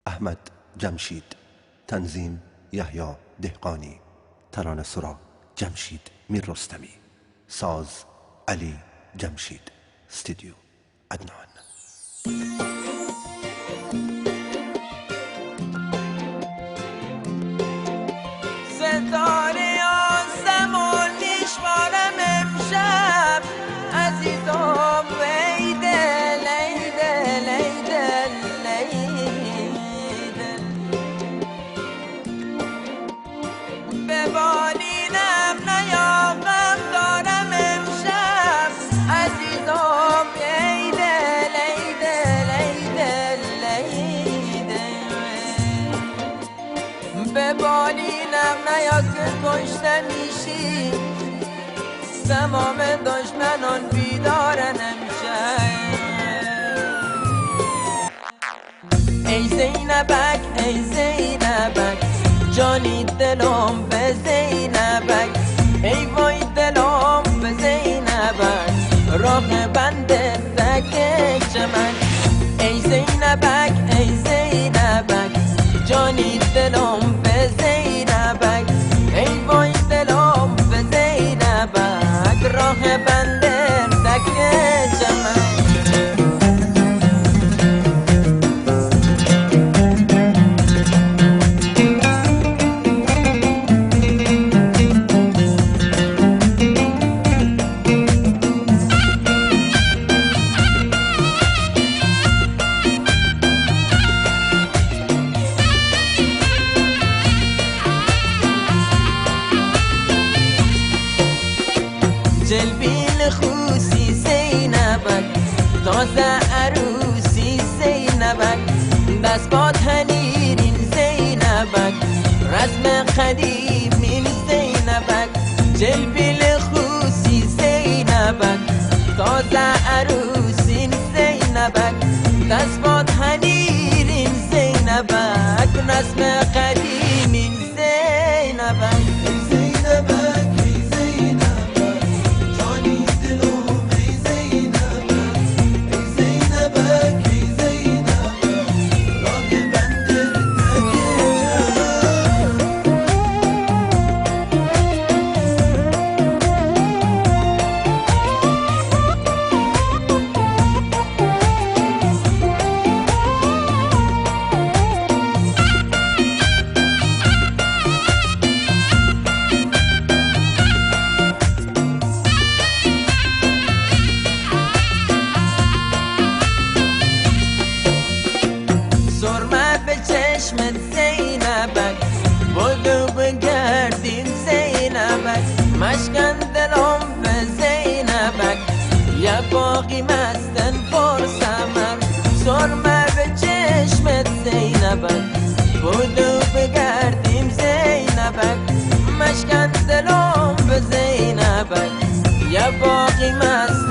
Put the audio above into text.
احمد جمشید، تنظیم دهقانی، ترانه سرا جمشید میر رستمی، ساز علی جمشید، استودیو عدنان. ستاره آسمون میشمارم امشب عزیزم ویده لیده لیده لیده به بالینم نیاقم دارم امشب عزیزم لیده لیده لیده لیده به بالینم نیا که کشته میشی تمام دشمنان بیدارن امشب ای زینبک ای زینبک جانی دلم به زینبک ای وای دلم به زینبک راه بنده تک چمن ای زینبک ای زینبک جانی دلم به زینبک ای وای دلم به زینبک راه بنده تک چمن جلبیل خوسی زینبک تازه عروسی زینبک دست با تنیرین زینبک رسم قدیمین زینبک جلبیل خوسی زینبک تازه عروسین زینبک دست با تنیرین زینبک رسم قدیمین زینبک چشمت زینبک بگو بگردیم زینبک مشکن دلم به زینبک یا باقی مستن پر سمر سرمه به چشمت زینبک بگو بگردیم زینبک مشکن دلم به زینبک یا باقی مستن